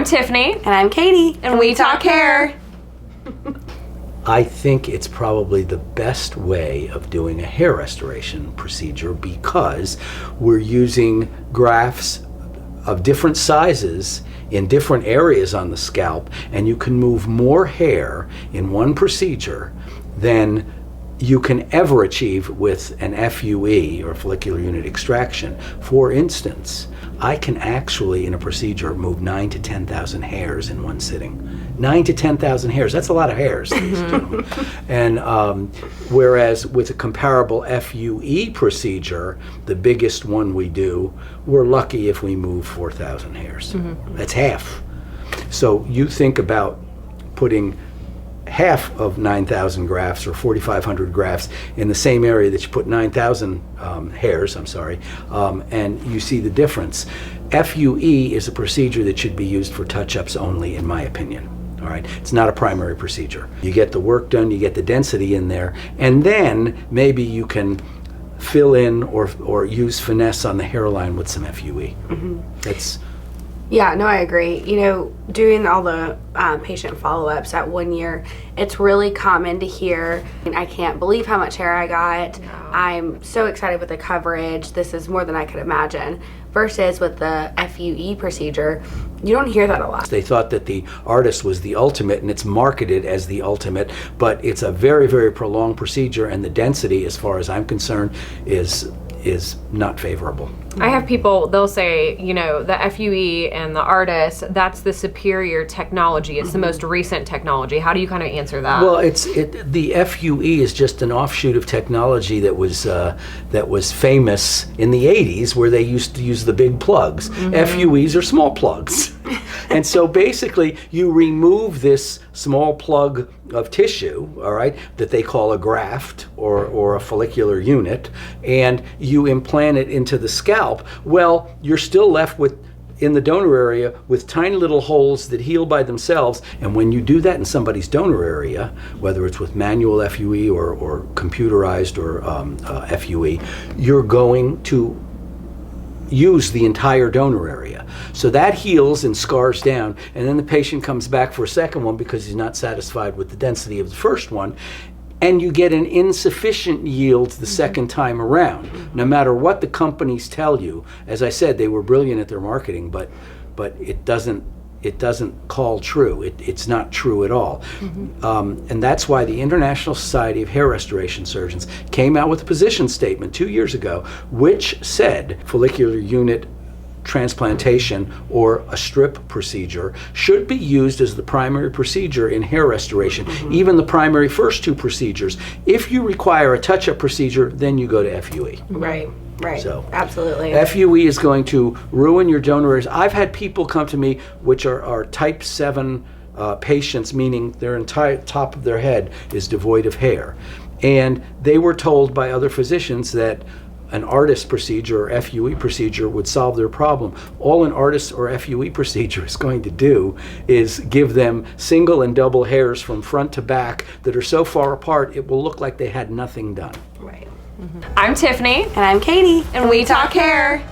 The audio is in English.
I'm Tiffany. And I'm Katie. And we talk hair. I think it's probably the best way of doing a hair restoration procedure because we're using grafts of different sizes in different areas on the scalp, and you can move more hair in one procedure than you can ever achieve with an FUE, or follicular unit extraction. For instance, I can actually, in a procedure, move 9,000 to 10,000 hairs in one sitting. 9,000 to 10,000 hairs, that's a lot of hairs, ladies and gentlemen. And whereas with a comparable FUE procedure, the biggest one we do, we're lucky if we move 4,000 hairs. That's half. So you think about putting half of 9,000 grafts or 4,500 grafts in the same area that you put 9,000 hairs, and you see the difference. FUE is a procedure that should be used for touch-ups only, in my opinion. All right, it's not a primary procedure. You get the work done, you get the density in there, and then maybe you can fill in or use finesse on the hairline with some FUE. Yeah, no, I agree. You know, doing all the patient follow-ups at 1 year, it's really common to hear, I can't believe how much hair I got. No. I'm so excited with the coverage. This is more than I could imagine. Versus with the FUE procedure, you don't hear that a lot. They thought that the artist was the ultimate, and it's marketed as the ultimate, but it's a very, very prolonged procedure, and the density, as far as I'm concerned, is not favorable. I have people, they'll say, you know, the FUE and the artist, that's the superior technology. It's the most recent technology. How do you kind of answer that? Well, the FUE is just an offshoot of technology that was famous in the 80s, where they used to use the big plugs. FUEs are small plugs. And so basically you remove this small plug of tissue, all right, that they call a graft or a follicular unit, and you implant it into the scalp. Well, you're still left with, in the donor area, with tiny little holes that heal by themselves. And when you do that in somebody's donor area, whether it's with manual FUE or computerized or FUE, you're going to use the entire donor area. So that heals and scars down, and then the patient comes back for a second one because he's not satisfied with the density of the first one, and you get an insufficient yield the second time around. No matter what the companies tell you, as I said, they were brilliant at their marketing, but it doesn't call true. It's not true at all. And that's why the International Society of Hair Restoration Surgeons came out with a position statement 2 years ago, which said follicular unit transplantation or a strip procedure should be used as the primary procedure in hair restoration, even the primary first two procedures. If you require a touch-up procedure, then you go to FUE. Right. So, absolutely. FUE is going to ruin your donor areas. I've had people come to me which are type 7 patients, meaning their entire top of their head is devoid of hair. And they were told by other physicians that an artist procedure or FUE procedure would solve their problem. All an artist or FUE procedure is going to do is give them single and double hairs from front to back that are so far apart it will look like they had nothing done. Right. I'm Tiffany. And I'm Katie. And we talk hair.